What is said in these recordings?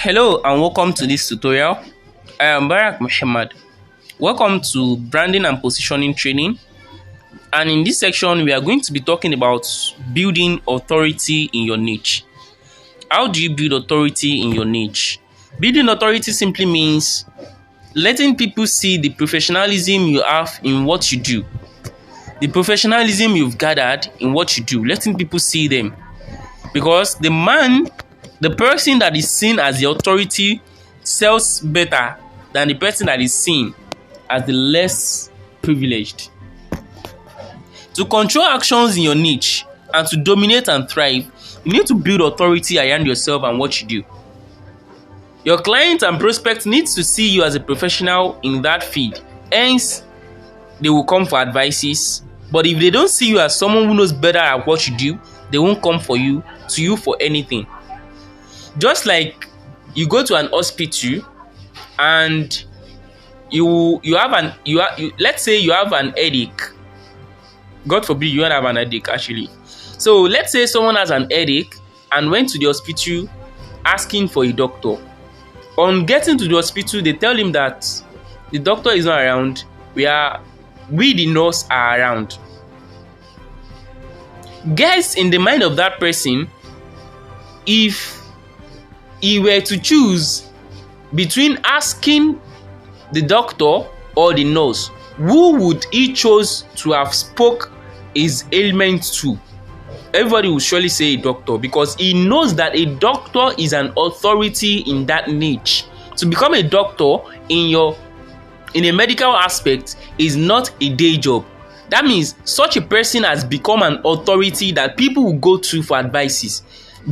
Hello and welcome to this tutorial. I am Barak Muhammad. Welcome to branding and positioning training. And in this section, we are going to be talking about building authority in your niche. How do you build authority in your niche? Building authority simply means letting people see the professionalism you have in what you do. The professionalism you've gathered in what you do, letting people see them. Because the person that is seen as the authority sells better than the person that is seen as the less privileged. To control actions in your niche and to dominate and thrive, you need to build authority around yourself and what you do. Your clients and prospects need to see you as a professional in that field. Hence, they will come for advices. But if they don't see you as someone who knows better at what you do, they won't come to you for anything. Just like you go to an hospital and let's say you have an headache. God forbid you don't have an headache actually. So let's say someone has an headache and went to the hospital asking for a doctor. On getting to the hospital, they tell him that the doctor is not around. We the nurse are around. Guess in the mind of that person, if he were to choose between asking the doctor or the nurse, who would he choose to have spoke his ailment to? Everybody will surely say a doctor, because he knows that a doctor is an authority in that niche. To become a doctor in a medical aspect is not a day job. That means such a person has become an authority that people will go to for advices.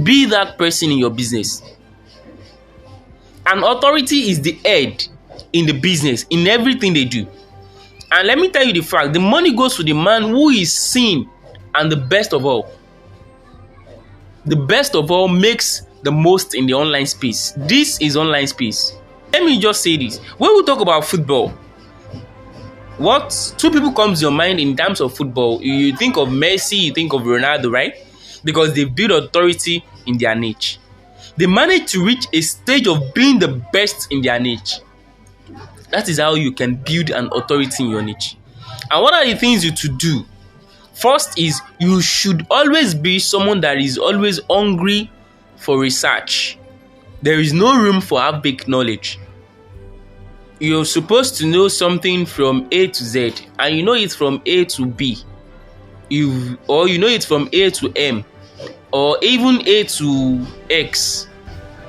Be that person in your business. An authority is the head in the business, in everything they do. And let me tell you the fact, the money goes to the man who is seen, and the best of all. The best of all makes the most in the online space. This is online space. Let me just say this. When we talk about football, what two people comes to your mind in terms of football? You think of Messi, you think of Ronaldo, right? Because they build authority in their niche. They manage to reach a stage of being the best in their niche. That is how you can build an authority in your niche. And what are the things you to do? First is you should always be someone that is always hungry for research. There is no room for half-baked knowledge. You're supposed to know something from A to Z, and you know it from A to B. Or you know it from A to M, or even A to X.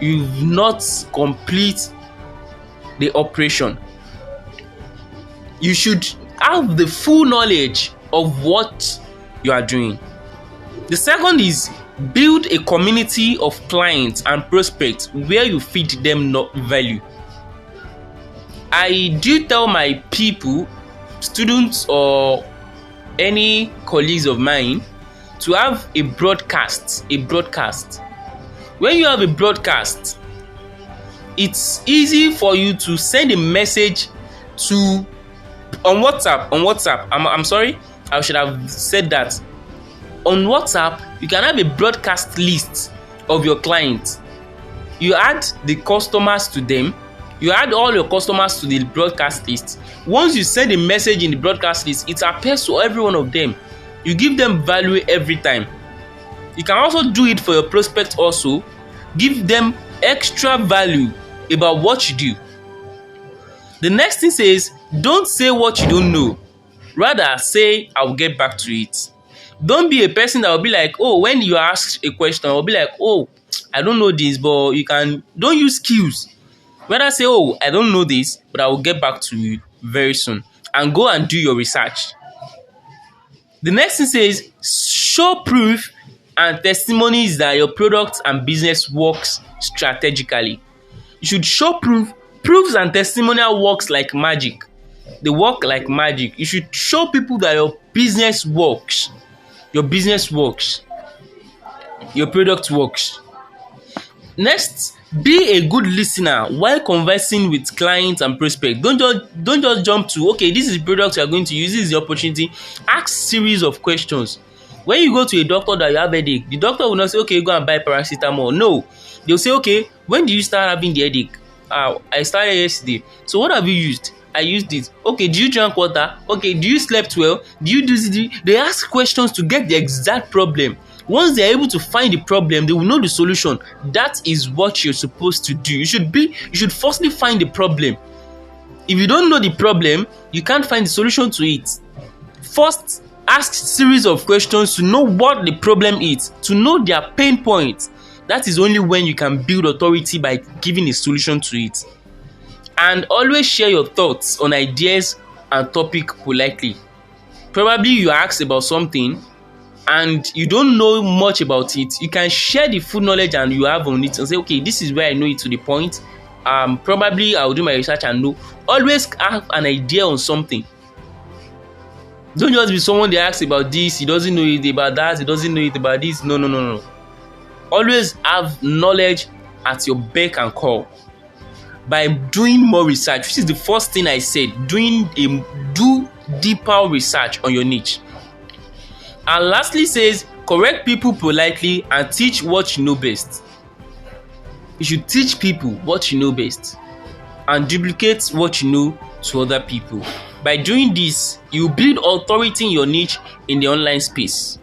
You've not complete the operation. You should have the full knowledge of what you are doing. The second is build a community of clients and prospects where you feed them value. I do tell my people, students or any colleagues of mine, to have a broadcast. When you have a broadcast, it's easy for you to send a message on WhatsApp. I'm sorry, I should have said that. On WhatsApp, you can have a broadcast list of your clients. You add the customers to them. You add all your customers to the broadcast list. Once you send a message in the broadcast list, it appears to every one of them. You give them value every time. You can also do it for your prospects also. Give them extra value about what you do. The next thing says, don't say what you don't know. Rather say, I'll get back to it. Don't be a person that will be like, oh, when you ask a question, I'll be like, oh, I don't know this, but don't use skills. Rather say, oh, I don't know this, but I will get back to you very soon. And go and do your research. The next thing says, show proof and testimonies that your product and business works strategically. You should show proofs and testimonial works like magic. They work like magic. You should show people that your business works. Your business works. Your product works. Next, be a good listener while conversing with clients and prospects. Don't just jump to, okay, this is the product you are going to use, this is the opportunity. Ask series of questions. When you go to a doctor that you have a headache, the doctor will not say, okay, go and buy paracetamol. No. They'll say, okay, When do you start having the headache? I started yesterday. So what have you used? I used it. Okay, do you drink water? Okay, do you slept well? Do you do this? They ask questions to get the exact problem. Once they are able to find the problem, they will know the solution. That is what you're supposed to do. You should firstly find the problem. If you don't know the problem, you can't find the solution to it. First, ask series of questions to know what the problem is, to know their pain points. That is only when you can build authority by giving a solution to it. And always share your thoughts on ideas and topic politely. Probably you are asked about something and you don't know much about it. You can share the full knowledge and you have on it and say, okay, this is where I know it to the point. Probably I'll do my research and know. Always have an idea on something. Don't just be someone they ask about this, he doesn't know it about that, he doesn't know it about this. No. Always have knowledge at your beck and call. By doing more research, which is the first thing I said, do deeper research on your niche. And lastly says, correct people politely and teach what you know best. You should teach people what you know best and duplicate what you know to other people. By doing this, you build authority in your niche in the online space.